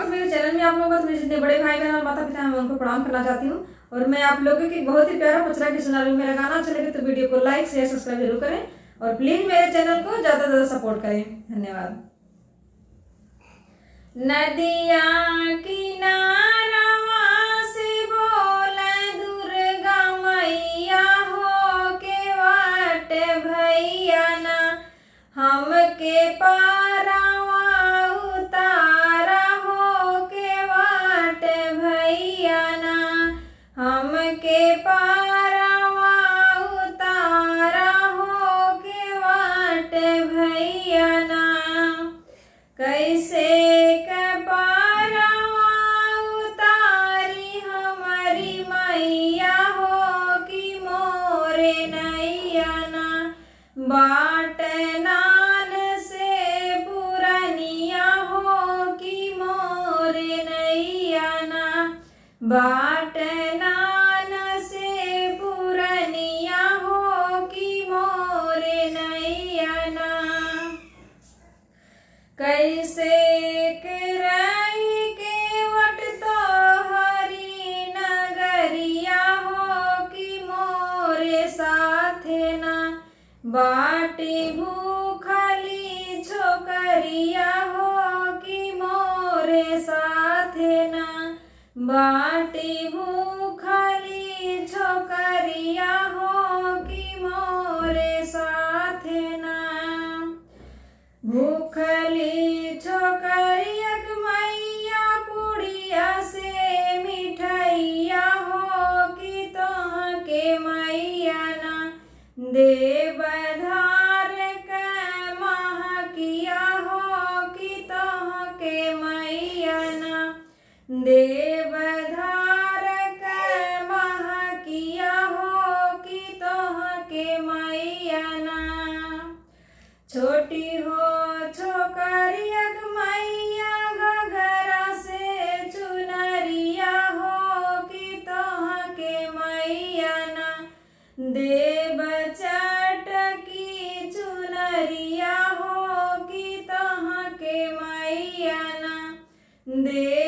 मेरे चैनल में। आप लोगों को मेरे जितने बड़े भाई बहन और माता पिता हैं मैं उनको प्रणाम करना चाहती हूँ। और मैं आप लोगों की बहुत ही प्यारा पचरा की सुना रही हूँ। मेरा गाना अच्छा लगे तो वीडियो को लाइक शेयर सब्सक्राइब जरूर करें और प्लीज मेरे चैनल को ज्यादा से ज्यादा सपोर्ट करें। धन्यवाद। नदिया किनारवा से बोले दुर्गा मैया हो के वाट भैया ना हमके पारावा उतारा हो के वाट भैया ना हमके पारावा उतारा हो के वाट भैया ना कैसे बाट नान से पुरनिया हो कि मोरे नैया ना बाट नान से पुरनिया हो कि मोरे नैया ना कैसे के वट तो हरी नगरिया हो कि मोरे साथे ना बाटी भूखली छोकरिया हो कि मोरे साथे ना बाटी भूखली छोकरिया हो कि मोरे साथे ना भूखली छोकरियक मैया पुड़िया से मिठैया हो कि तोह के मैया ना देवधार के महकिया हो कि तोह के मैया ना देवधार के महकिया हो कि तोह के मैया ना छोटी हो छोकरियक मैया घघरा से चुनरिया हो कि तोह के मैया ना देव चटकी चुनरिया हो कि तोह के मैया ना दे